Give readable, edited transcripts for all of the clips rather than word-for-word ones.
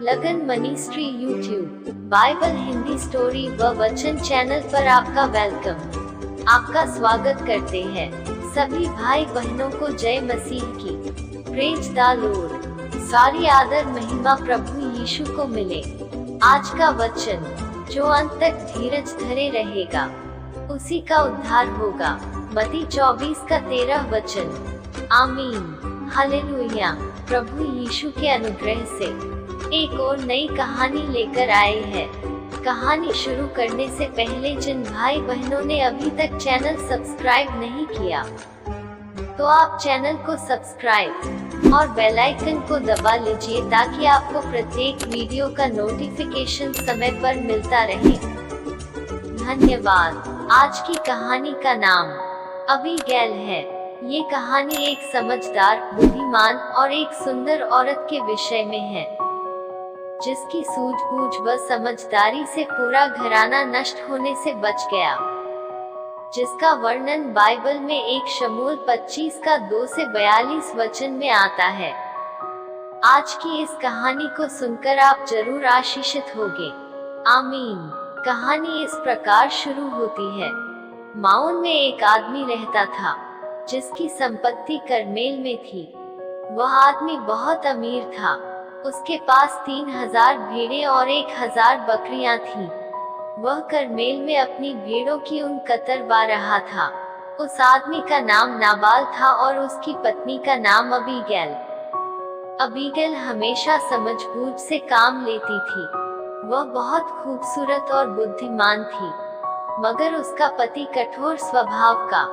लगन ministry YouTube Bible Hindi story व वचन चैनल पर आपका वेलकम, आपका स्वागत करते हैं। सभी भाई बहनों को जय मसीह की। Praise the Lord. सारी आदर महिमा प्रभु यीशु को मिले। आज का वचन, जो अंत तक धीरज धरे रहेगा उसी का उद्धार होगा। मत्ती 24 का 13 वचन। आमीन, हालेलुया। प्रभु यीशु के अनुग्रह से एक और नई कहानी लेकर आए हैं। कहानी शुरू करने से पहले जिन भाई बहनों ने अभी तक चैनल सब्सक्राइब नहीं किया, तो आप चैनल को सब्सक्राइब और बेल आइकन को दबा लीजिए ताकि आपको प्रत्येक वीडियो का नोटिफिकेशन समय पर मिलता रहे। धन्यवाद। आज की कहानी का नाम अबीगैल है। ये कहानी एक समझदार, बुद्धिमान और एक सुंदर औरत के विषय में है, जिसकी सूझबूझ व समझदारी से पूरा घराना नष्ट होने से बच गया, जिसका वर्णन बाइबल में 1 शमूएल 25 का 2 से 42 वचन में आता है। आज की इस कहानी को सुनकर आप जरूर आशीषित होंगे। आमीन। कहानी इस प्रकार शुरू होती है। माओन में एक आदमी रहता था, जिसकी संपत्ति करमेल में थी। वह आदमी बहुत अमीर था। उसके पास 3000 भेड़ें और 1000 बकरियां थीं। वह करमेल में अपनी भेड़ों की ऊन कतरवा रहा था। उस आदमी का नाम नाबाल था और उसकी पत्नी का नाम अबीगैल। अबीगैल हमेशा समझबूझ से काम लेती थी। वह बहुत खूबसूरत और बुद्धिमान थी, मगर उसका पति कठोर स्वभाव का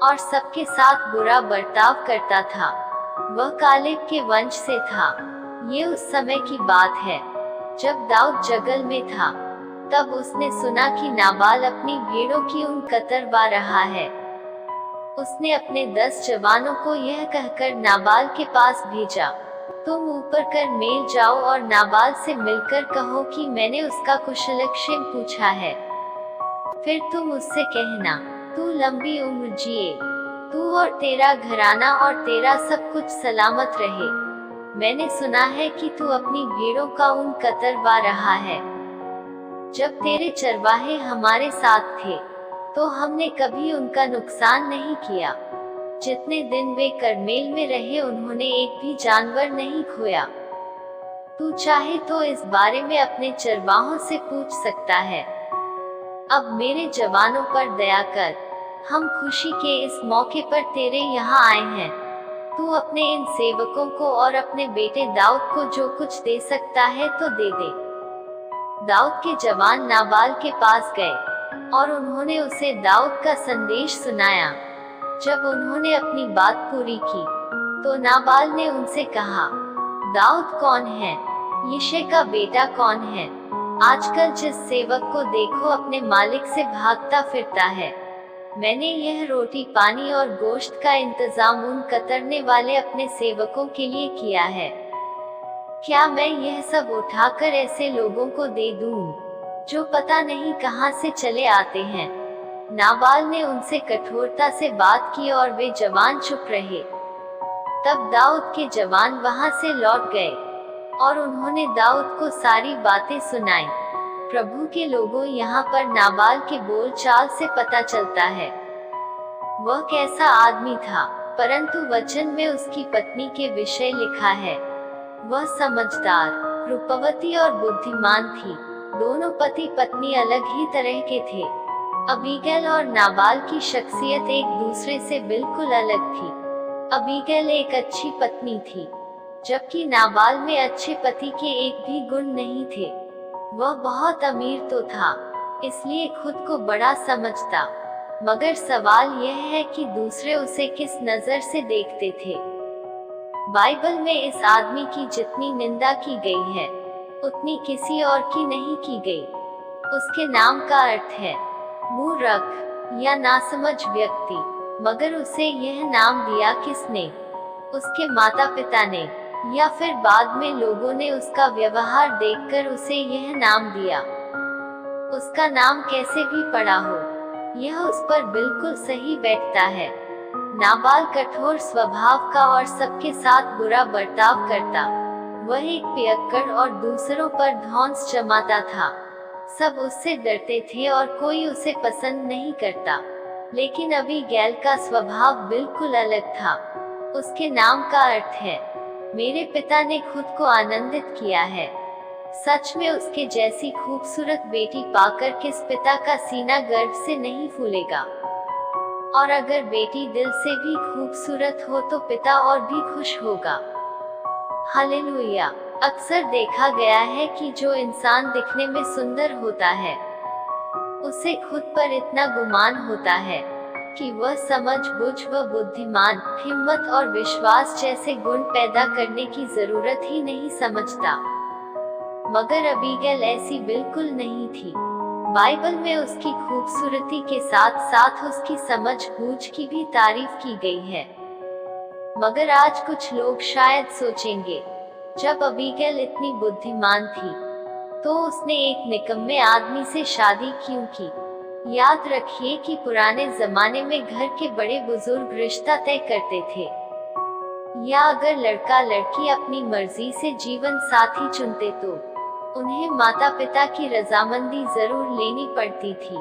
और सबके साथ बुरा बर्ताव करता था। वह कालेब के वंश से था। ये उस समय की बात है जब दाऊद जंगल में था। तब उसने सुना कि नाबाल अपनी भेड़ों की ऊन कतरवा रहा है। उसने अपने 10 जवानों को यह कहकर नाबाल के पास भेजा, तुम ऊपर करमेल जाओ और नाबाल से मिलकर कहो कि मैंने उसका कुशलक्षेम पूछा है। फिर तुम उससे कहना, तू लंबी उम्र जिए, तू और तेरा घराना और तेरा सब कुछ सलामत रहे। मैंने सुना है कि तू अपनी भेड़ों का ऊन कतरवा रहा है। जब तेरे चरवाहे हमारे साथ थे, तो हमने कभी उनका नुकसान नहीं किया। जितने दिन वे करमेल में रहे, उन्होंने एक भी जानवर नहीं खोया। तू चाहे तो इस बारे में अपने चरवाहों से पूछ सकता है। अब मेरे जवानों पर दया कर। हम खुशी के इस मौके पर तेरे यहाँ आए हैं। तू अपने इन सेवकों को और अपने बेटे दाऊद को जो कुछ दे सकता है तो दे दे। दाऊद के जवान नाबाल के पास गए और उन्होंने उसे दाऊद का संदेश सुनाया। जब उन्होंने अपनी बात पूरी की, तो नाबाल ने उनसे कहा, दाऊद कौन है? यिशै का बेटा कौन है? आजकल जिस सेवक को देखो अपने मालिक से भागता फिरता है। मैंने यह रोटी पानी और गोश्त का इंतजाम ऊन कतरने वाले अपने सेवकों के लिए किया है। क्या मैं यह सब उठाकर ऐसे लोगों को दे दूं, जो पता नहीं कहां से चले आते हैं? नाबाल ने उनसे कठोरता से बात की और वे जवान चुप रहे। तब दाऊद के जवान वहां से लौट गए और उन्होंने दाऊद को सारी बातें सुनाई। प्रभु के लोगों, यहाँ पर नाबाल के बोलचाल से पता चलता है वह कैसा आदमी था, परंतु वचन में उसकी पत्नी के विषय लिखा है। वह समझदार, रूपवती और बुद्धिमान थी। दोनों पति पत्नी अलग ही तरह के थे। अबीगैल और नाबाल की शख्सियत एक दूसरे से बिल्कुल अलग थी। अबीगैल एक अच्छी पत्नी थी, जबकि नाबाल में अच्छे पति के एक भी गुण नहीं थे। वह बहुत अमीर तो था, इसलिए खुद को बड़ा समझता, मगर सवाल यह है कि दूसरे उसे किस नजर से देखते थे। बाइबल में इस आदमी की जितनी निंदा की गई है, उतनी किसी और की नहीं की गई। उसके नाम का अर्थ है मूर्ख या नासमझ व्यक्ति, मगर उसे यह नाम दिया किसने? उसके माता पिता ने, या फिर बाद में लोगों ने उसका व्यवहार देखकर उसे यह नाम दिया? उसका नाम कैसे भी पड़ा हो, यह उस पर बिल्कुल सही बैठता है। नाबाल कठोर स्वभाव का और सबके साथ बुरा बर्ताव करता। वह एक पियक्कड़ और दूसरों पर धौंस जमाता था। सब उससे डरते थे और कोई उसे पसंद नहीं करता। लेकिन अबीगैल का स्वभाव बिल्कुल अलग था। उसके नाम का अर्थ है, मेरे पिता ने खुद को आनंदित किया है। सच में उसके जैसी खूबसूरत बेटी पाकर किस पिता का सीना गर्व से नहीं फूलेगा। और अगर बेटी दिल से भी खूबसूरत हो तो पिता और भी खुश होगा। हालेलुया। अक्सर देखा गया है कि जो इंसान दिखने में सुंदर होता है, उसे खुद पर इतना गुमान होता है कि वह समझ बूझ व बुद्धिमान, हिम्मत और विश्वास जैसे गुण पैदा करने की जरूरत ही नहीं समझता। मगर अबीगैल ऐसी बिल्कुल नहीं थी। बाइबल में उसकी खूबसूरती के साथ साथ उसकी समझ बूझ की भी तारीफ की गई है। मगर आज कुछ लोग शायद सोचेंगे, जब अबीगैल इतनी बुद्धिमान थी तो उसने एक निकम्मे आदमी से शादी क्यों की। याद रखिए कि पुराने जमाने में घर के बड़े बुजुर्ग रिश्ता तय करते थे, या अगर लड़का लड़की अपनी मर्जी से जीवन साथी चुनते तो उन्हें माता पिता की रजामंदी जरूर लेनी पड़ती थी।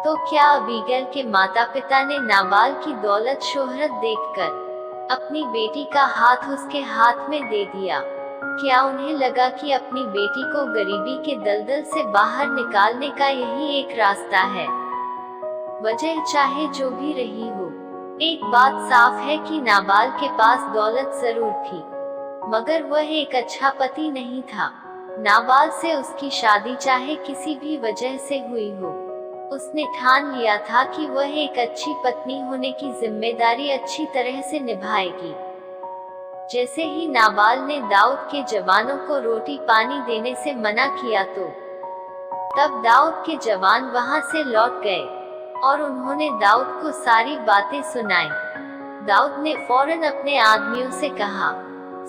तो क्या अबीगैल के माता पिता ने नाबाल की दौलत शोहरत देखकर अपनी बेटी का हाथ उसके हाथ में दे दिया? क्या उन्हें लगा कि अपनी बेटी को गरीबी के दलदल से बाहर निकालने का यही एक रास्ता है? वजह चाहे जो भी रही हो, एक बात साफ है कि नाबाल के पास दौलत जरूर थी, मगर वह एक अच्छा पति नहीं था। नाबाल से उसकी शादी चाहे किसी भी वजह से हुई हो, उसने ठान लिया था कि वह एक अच्छी पत्नी होने की जिम्मेदारी अच्छी तरह से निभाएगी। जैसे ही नाबाल ने दाऊद के जवानों को रोटी पानी देने से मना किया तो तब दाऊद के जवान वहां से लौट गए और उन्होंने दाऊद को सारी बातें सुनाई। दाऊद ने फौरन अपने आदमियों से कहा,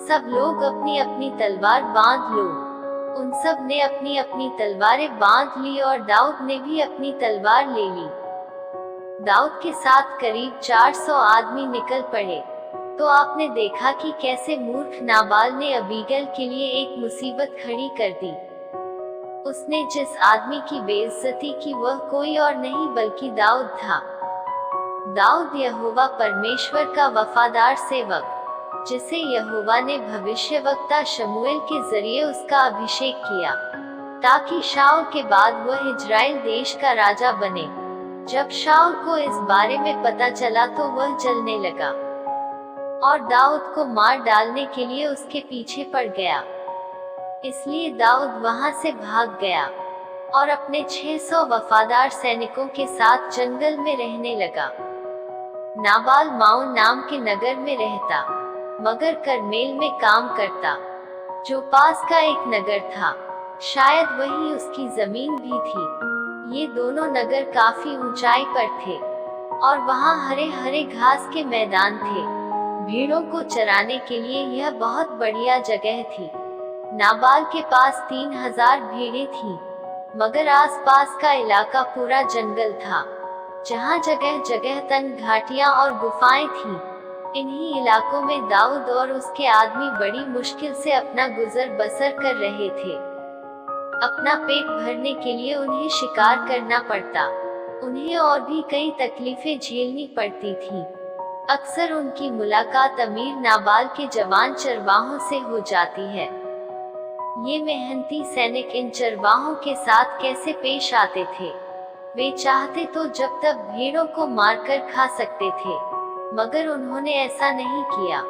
सब लोग अपनी अपनी तलवार बांध लो। उन सब ने अपनी अपनी तलवारें बांध ली और दाऊद ने भी अपनी तलवार ले ली। दाऊद के साथ करीब 400 आदमी निकल पड़े। तो आपने देखा कि कैसे मूर्ख नाबाल ने अबीगैल के लिए एक मुसीबत खड़ी कर दी। उसने जिस आदमी की बेइज्जती की वह कोई और नहीं बल्कि दाऊद था। दाऊद यहोवा परमेश्वर का वफादार सेवक, जिसे यहोवा ने भविष्यवक्ता शमूएल के जरिए उसका अभिषेक किया ताकि शाऊल के बाद वह इजराइल देश का राजा बने। जब शाऊल को इस बारे में पता चला तो वह जलने लगा और दाऊद को मार डालने के लिए उसके पीछे पड़ गया। इसलिए दाऊद वहां से भाग गया और अपने 600 वफादार सैनिकों के साथ जंगल में रहने लगा। नाबाल माउन नाम के नगर में रहता, मगर करमेल में काम करता, जो पास का एक नगर था। शायद वही उसकी जमीन भी थी। ये दोनों नगर काफी ऊंचाई पर थे और वहाँ हरे हरे घास के मैदान थे। भेड़ों को चराने के लिए यह बहुत बढ़िया जगह थी। नाबाल के पास 3000 भेड़ें थीं, मगर आसपास का इलाका पूरा जंगल था, जहाँ जगह जगह तंग घाटियाँ और गुफाएं थीं। इन्हीं इलाकों में दाऊद और उसके आदमी बड़ी मुश्किल से अपना गुजर बसर कर रहे थे। अपना पेट भरने के लिए उन्हें शिकार करना पड़ता। उन्हें और भी कई तकलीफें झेलनी पड़ती थीं। अक्सर उनकी मुलाकात अमीर नाबाल के जवान चरवाहों से हो जाती है। ये मेहनती सैनिक इन चरवाहों के साथ कैसे पेश आते थे? वे चाहते तो जब तक भेड़ों को मारकर खा सकते थे, मगर उन्होंने ऐसा नहीं किया।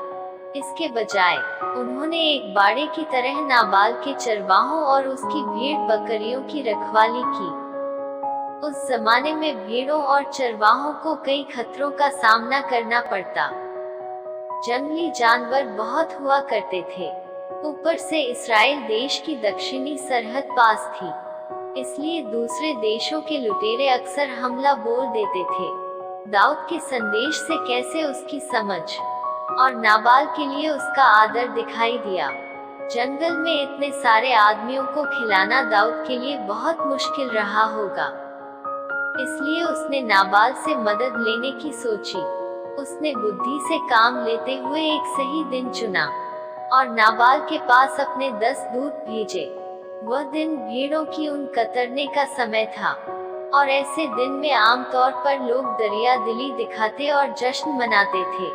इसके बजाय उन्होंने एक बाड़े की तरह नाबाल के चरवाहों और उसकी भेड़ बकरियों की रखवाली की। उस जमाने में भेड़ों और चरवाहों को कई खतरों का सामना करना पड़ता। जंगली जानवर बहुत हुआ करते थे। ऊपर से इस्राएल देश की दक्षिणी सरहद पास थी, इसलिए दूसरे देशों के लुटेरे अक्सर हमला बोल देते थे। दाऊद के संदेश से कैसे उसकी समझ और नाबाल के लिए उसका आदर दिखाई दिया। जंगल में इतने सारे आदमियों को खिलाना दाऊद के लिए बहुत मुश्किल रहा होगा। इसलिए उसने नाबाल से मदद लेने की सोची। उसने बुद्धि से काम लेते हुए एक सही दिन चुना। और नाबाल के पास अपने 10 दूत भेजे। वह दिन भेड़ों की ऊन कतरने का समय था, और ऐसे दिन में आमतौर पर लोग दरिया दिली दिखाते और जश्न मनाते थे।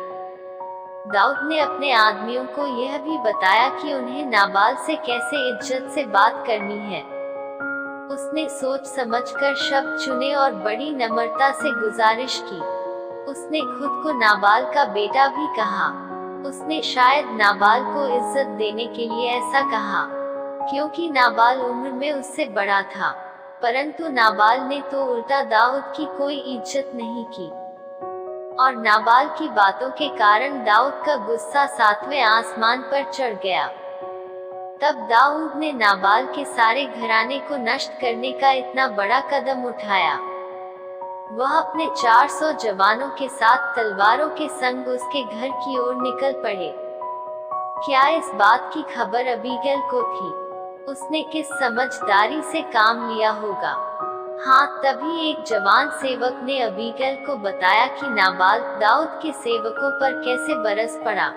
दाऊद ने अपने आदमियों को यह भी बताया कि उन्हें नाबाल से कैसे इज्जत से बात करनी है। उसने सोच समझकर शब्द चुने और बड़ी नम्रता से गुजारिश की। उसने खुद को नाबाल का बेटा भी कहा। उसने शायद नाबाल को इज्जत देने के लिए ऐसा कहा, क्योंकि नाबाल उम्र में उससे बड़ा था। परंतु नाबाल ने तो उल्टा दाऊद की कोई इज्जत नहीं की, और नाबाल की बातों के कारण दाऊद का गुस्सा 7वें आसमान पर चढ़ गया। तब दाऊद ने नाबाल के सारे घराने को नष्ट करने का इतना बड़ा कदम उठाया। वह अपने 400 जवानों के साथ तलवारों के संग उसके घर की ओर निकल पड़े। क्या इस बात की खबर अबीगैल को थी? उसने किस समझदारी से काम लिया होगा। हाँ, तभी एक जवान सेवक ने अबीगैल को बताया कि नाबाल दाऊद के सेवकों पर कैसे बरस पड़ा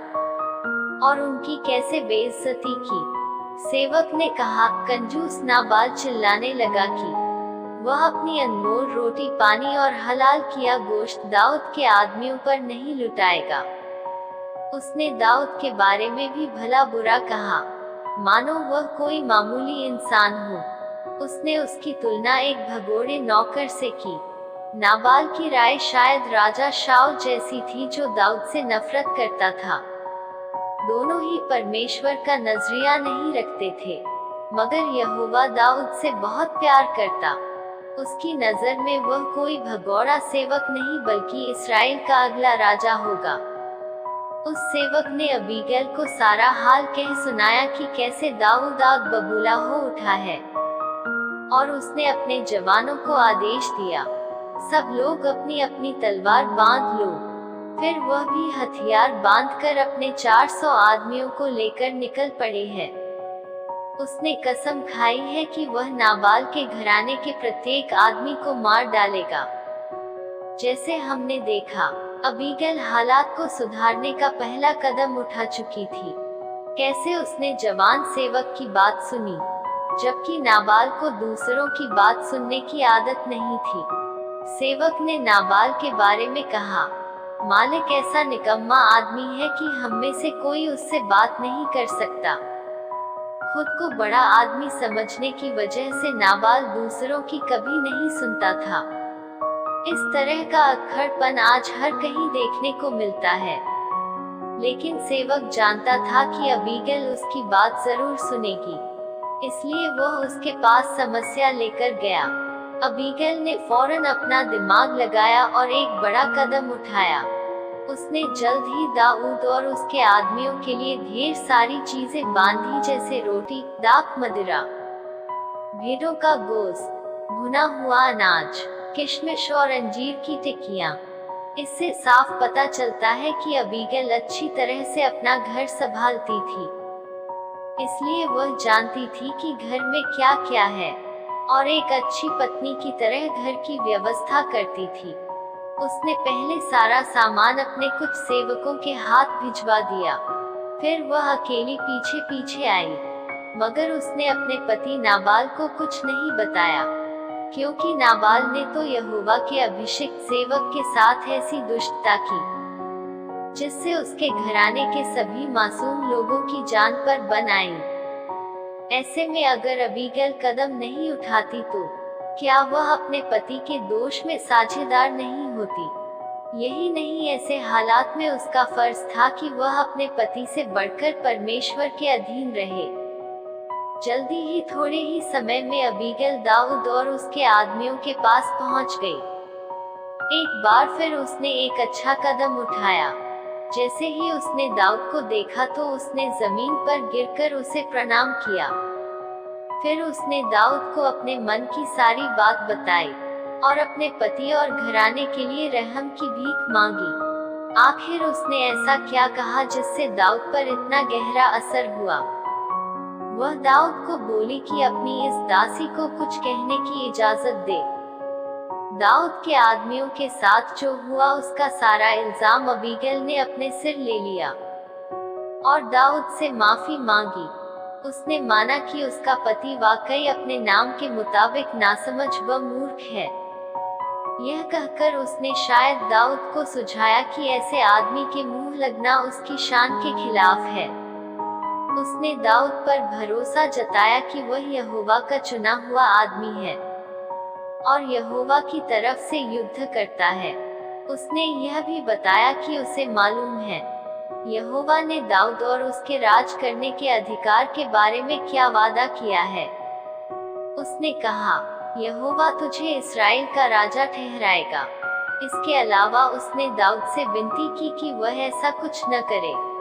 और उनकी कैसे बेइज्जती की। सेवक ने कहा, कंजूस नाबाल चिल्लाने लगा कि वह अपनी अनमोल रोटी पानी और हलाल किया गोश्त दाऊद के आदमियों पर नहीं लुटाएगा। उसने दाऊद के बारे में भी भला बुरा कहा, मानो वह कोई मामूली इंसान हो। उसने उसकी तुलना एक भगोड़े नौकर से की। नाबाल की राय शायद राजा शाऊल जैसी थी, जो दाऊद से नफरत करता था। दोनों ही परमेश्वर का नजरिया नहीं रखते थे, मगर यहोवा दाऊद से बहुत प्यार करता। उसकी नजर में वह कोई भगोड़ा सेवक नहीं, बल्कि इस्राएल का अगला राजा होगा। उस सेवक ने अबीगैल को सारा हाल कह सुनाया कि कैसे दाऊद आग बबूला हो उठा है, और उसने अपने जवानों को आदेश दिया, सब लोग अपनी अपनी तलवार बांध लो। फिर वह भी हथियार बांधकर अपने 400 आदमियों को लेकर निकल पड़े हैं। उसने कसम खाई है कि वह नाबाल के घराने के प्रत्येक आदमी को मार डालेगा। जैसे हमने देखा, अबीगैल हालात को सुधारने का पहला कदम उठा चुकी थी। कैसे उसने जवान सेवक की बात सुनी, जबकि नाबाल को दूसरों की बात सुनने की आदत नहीं थी। सेवक ने नाबाल के बारे में कहा, मालिक ऐसा निकम्मा आदमी है कि हम में से कोई उससे बात नहीं कर सकता। खुद को बड़ा आदमी समझने की वजह से नाबाल दूसरों की कभी नहीं सुनता था। इस तरह का अक्खड़पन आज हर कहीं देखने को मिलता है। लेकिन सेवक जानता था कि अबीगैल उसकी बात जरूर सुनेगी, इसलिए वह उसके पास समस्या लेकर गया। अबीगैल ने फौरन अपना दिमाग लगाया और एक बड़ा कदम उठाया। उसने जल्द ही दाऊद और उसके आदमियों के लिए ढेर सारी चीजें बांधी, जैसे रोटी, दाख मदिरा, भेड़ों का गोश्त, भुना हुआ अनाज, किशमिश और अंजीर की टिक्कियां। इससे साफ पता चलता है कि अबीगैल अच्छी तरह से अपना घर संभालती थी, इसलिए वह जानती थी कि घर में क्या क्या है, और एक अच्छी पत्नी की तरह घर की व्यवस्था करती थी। उसने पहले सारा सामान अपने कुछ सेवकों के हाथ भिजवा दिया, फिर वह अकेली पीछे पीछे आई, मगर उसने अपने पति नाबाल को कुछ नहीं बताया, क्योंकि नाबाल ने तो यहोवा के अभिषिक्त सेवक के साथ ऐसी दुष्टता की, जिससे उसके घराने के सभी मासूम लोगों की जान पर बन आई। ऐसे में अगर अबीगैल कदम नहीं उठाती तो क्या वह अपने पति के दोष में साझेदार नहीं होती? यही नहीं, ऐसे हालात में उसका फर्ज था कि वह अपने पति से बढ़कर परमेश्वर के अधीन रहे। जल्दी ही थोड़े ही समय में अबीगैल दाऊद और उसके आदमियों के पास पहुंच गई। एक बार फिर उसने एक अच्छा कदम उठाया। जैसे ही उसने दाऊद को देखा तो उसने जमीन पर गिरकर उसे प्रणाम किया। फिर उसने दाऊद को अपने मन की सारी बात बताई और अपने पति और घराने के लिए रहम की भीख मांगी। आखिर उसने ऐसा क्या कहा जिससे दाऊद पर इतना गहरा असर हुआ? वह दाऊद को बोली कि अपनी इस दासी को कुछ कहने की इजाजत दे। दाऊद के आदमियों के साथ जो हुआ उसका सारा इल्जाम अबीगैल ने अपने सिर ले लिया। और दाऊद से माफी मांगी। उसने माना कि उसका पति वाकई अपने नाम के मुताबिक नासमझ व मूर्ख है। यह कहकर उसने शायद दाऊद को सुझाया कि ऐसे आदमी के मुंह लगना उसकी शान के खिलाफ है। उसने दाऊद पर भरोसा जताया कि वह यहोवा का चुना हुआ आदमी है और यहोवा की तरफ से युद्ध करता है। उसने यह भी बताया कि उसे मालूम है यहोवा ने दाऊद और उसके राज करने के अधिकार के बारे में क्या वादा किया है। उसने कहा, यहोवा तुझे इस्राएल का राजा ठहराएगा। इसके अलावा उसने दाऊद से विनती की कि वह ऐसा कुछ न करे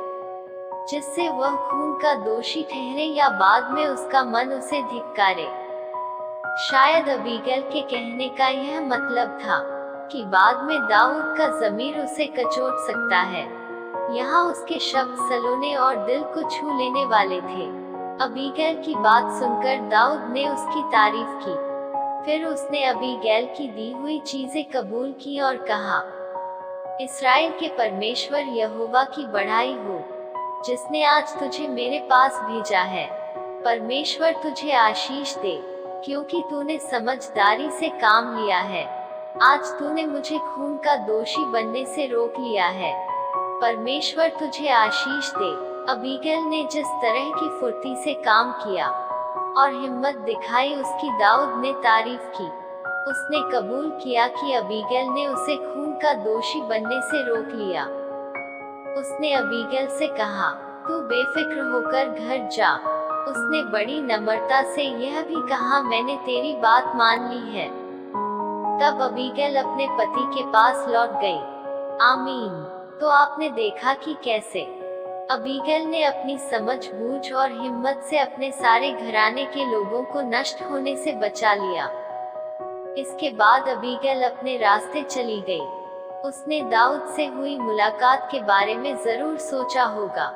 जिससे वह खून का दोषी ठहरे या बाद में उसका मन उसे धिक्कारे। शायद अबीगैल के कहने का यह मतलब था कि बाद में दाऊद का ज़मीर उसे कचोट सकता है। यहाँ उसके शब्द सलोने और दिल को छू लेने वाले थे। अबीगैल की बात सुनकर दाऊद ने उसकी तारीफ की। फिर उसने अबीगैल की दी हुई चीजें कबूल की और कहा, इस्राएल के परमेश्वर यहोवा की बढ़ाई हो, जिसने आज तुझे मेरे पास भेजा है। परमेश्वर तुझे आशीष दे, क्योंकि तूने समझदारी से काम लिया है। आज तूने मुझे खून का दोषी बनने से रोक लिया है। परमेश्वर तुझे आशीष दे। अबीगैल ने जिस तरह की फुर्ती से काम किया और हिम्मत दिखाई, उसकी दाऊद ने तारीफ की। उसने कबूल किया कि अबीगैल ने उसे खून का दोषी बनने से रोक लिया। उसने अबीगैल से कहा, तू बेफिक्र होकर घर जा। उसने बड़ी नम्रता से यह भी कहा, मैंने तेरी बात मान ली है। तब अबीगैल अपने पति के पास लौट गई। आमीन। तो आपने देखा कि कैसे अबीगैल ने अपनी समझ-बूझ और हिम्मत से अपने सारे घराने के लोगों को नष्ट होने से बचा लिया। इसके बाद अबीगैल अपने रास्ते चली गई। उसने दाऊद से हुई मुलाकात के बारे में जरूर सोचा होगा।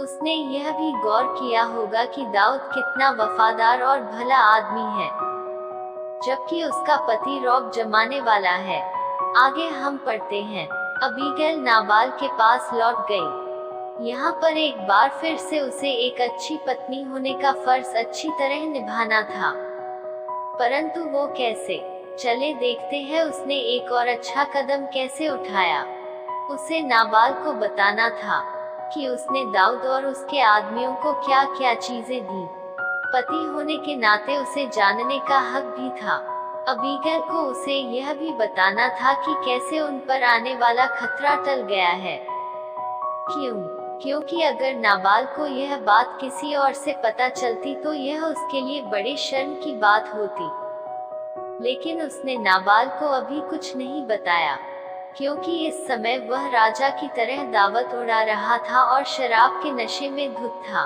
उसने यह भी गौर किया होगा कि दाऊद कितना वफादार और भला आदमी है, जबकि उसका पति रौब जमाने वाला है। आगे हम पढ़ते हैं, अबीगैल नाबाल के पास लौट गई। यहाँ पर एक बार फिर से उसे एक अच्छी पत्नी होने का फर्ज अच्छी तरह निभाना था, परंतु वो कैसे? चले देखते हैं उसने एक और अच्छा कदम कैसे उठाया। उसे नाबाल को बताना था कि उसने दाऊद और उसके आदमियों को क्या क्या चीजें दी। पति होने के नाते उसे जानने का हक भी था। अबीगैल को उसे यह भी बताना था कि कैसे उन पर आने वाला खतरा टल गया है। क्यों? क्योंकि अगर नाबाल को यह बात किसी और से पता चलती तो यह उसके लिए बड़े शर्म की बात होती। लेकिन उसने नाबाल को अभी कुछ नहीं बताया, क्योंकि इस समय वह राजा की तरह दावत उड़ा रहा था और शराब के नशे में धुत था।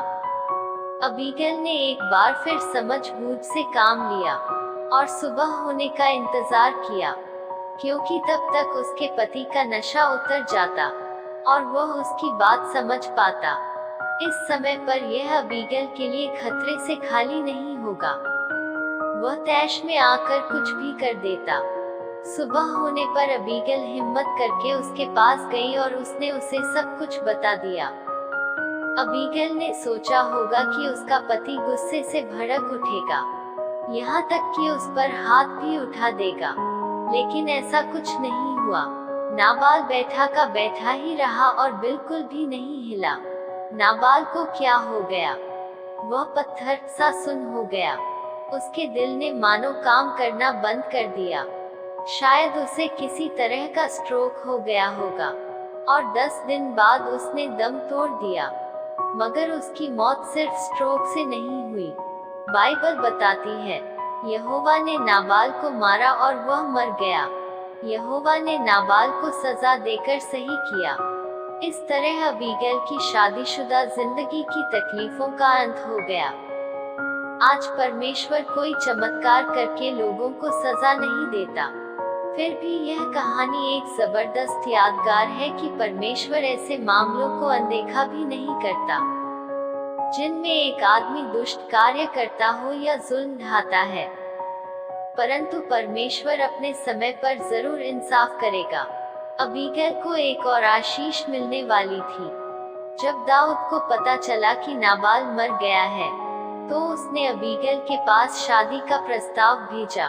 अबीगैल ने एक बार फिर समझ-बूझ से काम लिया और सुबह होने का इंतजार किया, क्योंकि तब तक उसके पति का नशा उतर जाता और वह उसकी बात समझ पाता। इस समय पर यह अबीगैल के लिए खतरे से खाली नहीं होगा। वह तैश में आकर कुछ भी कर देता। सुबह होने पर अबीगैल हिम्मत करके उसके पास गई और उसने उसे सब कुछ बता दिया। अबीगैल ने सोचा होगा कि उसका पति गुस्से से भड़क उठेगा, यहाँ तक कि उस पर हाथ भी उठा देगा, लेकिन ऐसा कुछ नहीं हुआ। नाबाल बैठा का बैठा ही रहा और बिल्कुल भी नहीं हिला। नाबाल को क्या हो गया? वह पत्थर सा सुन हो गया। उसके दिल ने मानो काम करना बंद कर दिया। शायद उसे किसी तरह का स्ट्रोक हो गया होगा और 10 दिन बाद उसने दम तोड़ दिया। मगर उसकी मौत सिर्फ स्ट्रोक से नहीं हुई। बाइबल बताती है, यहोवा ने नाबाल को मारा और वह मर गया। यहोवा ने नाबाल को सजा देकर सही किया। इस तरह अबीगैल की शादीशुदा जिंदगी की तकलीफों का अंत हो गया। आज परमेश्वर कोई चमत्कार करके लोगों को सजा नहीं देता। फिर भी यह कहानी एक जबरदस्त यादगार है कि परमेश्वर ऐसे मामलों को अनदेखा भी नहीं करता, जिनमें एक आदमी दुष्ट कार्य करता हो या जुल्म ढाता है। परंतु परमेश्वर अपने समय पर जरूर इंसाफ करेगा। अबीगैल को एक और आशीष मिलने वाली थी। जब दाऊद को पता चला कि नाबाल मर गया है, तो उसने अबीगैल के पास शादी का प्रस्ताव भेजा।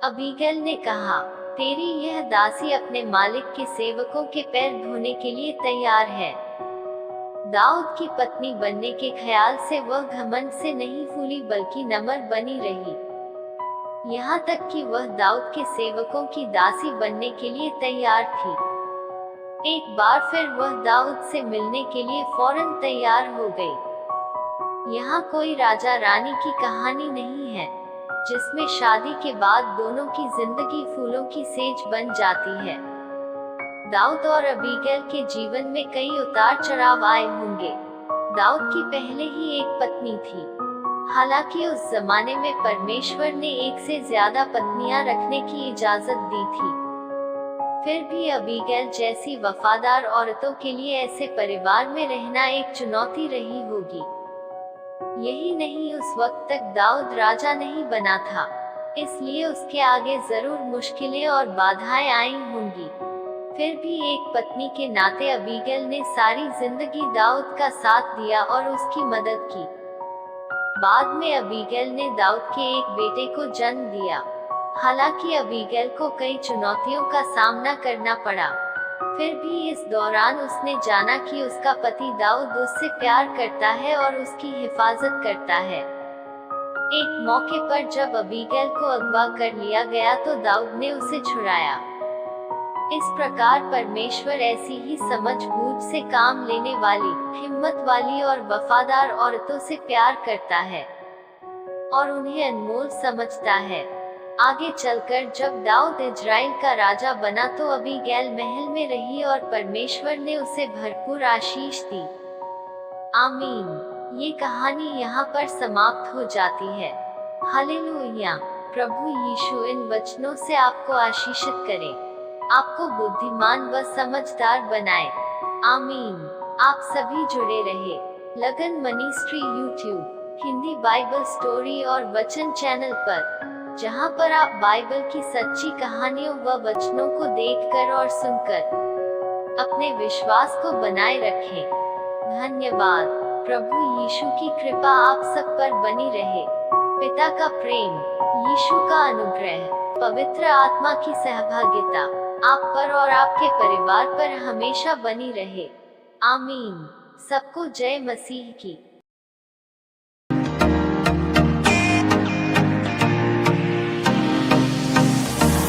अबीगैल ने कहा, तेरी यह दासी अपने मालिक के सेवकों के पैर धोने के लिए तैयार है। दाऊद की पत्नी बनने के ख्याल से वह घमंड से नहीं फूली बल्कि नम्र बनी रही। यहाँ तक कि वह दाऊद के सेवकों की दासी बनने के लिए तैयार थी। एक बार फिर वह दाऊद से मिलने के लिए फौरन तैयार हो गई। यहाँ कोई राजा रानी की कहानी नहीं है, जिसमें शादी के बाद दोनों की जिंदगी फूलों की सेज बन जाती है। दाऊद और अबीगैल के जीवन में कई उतार चढ़ाव आए होंगे। दाऊद की पहले ही एक पत्नी थी। हालांकि उस जमाने में परमेश्वर ने एक से ज्यादा पत्नियां रखने की इजाजत दी थी। फिर भी अबीगैल जैसी वफादार औरतों के लिए ऐसे परिवार में रहना एक चुनौती रही होगी। यही नहीं, उस वक्त तक दाऊद राजा नहीं बना था, इसलिए उसके आगे जरूर मुश्किलें और बाधाएं आई होंगी। फिर भी एक पत्नी के नाते अबीगैल ने सारी जिंदगी दाऊद का साथ दिया और उसकी मदद की। बाद में अबीगैल ने दाऊद के एक बेटे को जन्म दिया। हालांकि अबीगैल को कई चुनौतियों का सामना करना पड़ा, फिर भी इस दौरान उसने जाना कि उसका पति दाऊद उससे प्यार करता है और उसकी हिफाजत करता है। एक मौके पर जब अबीगैल को अगवा कर लिया गया तो दाऊद ने उसे छुड़ाया। इस प्रकार परमेश्वर ऐसी ही समझ-बूझ से काम लेने वाली, हिम्मत वाली और वफादार औरतों से प्यार करता है और उन्हें अनमोल समझता है। आगे चलकर जब दाऊद इजराइल का राजा बना तो अबीगैल महल में रही और परमेश्वर ने उसे भरपूर आशीष दी। आमीन। ये कहानी यहाँ पर समाप्त हो जाती है। हालेलुया। प्रभु यीशु इन वचनों से आपको आशीषित करे, आपको बुद्धिमान व समझदार बनाए। आमीन। आप सभी जुड़े रहे लगन ministry YouTube, Hindi Bible story और वचन चैनल पर, जहां पर आप बाइबल की सच्ची कहानियों व वचनों को देखकर और सुनकर अपने विश्वास को बनाए रखें। धन्यवाद। प्रभु यीशु की कृपा आप सब पर बनी रहे। पिता का प्रेम, यीशु का अनुग्रह, पवित्र आत्मा की सहभागिता आप पर और आपके परिवार पर हमेशा बनी रहे। आमीन। सबको जय मसीह की।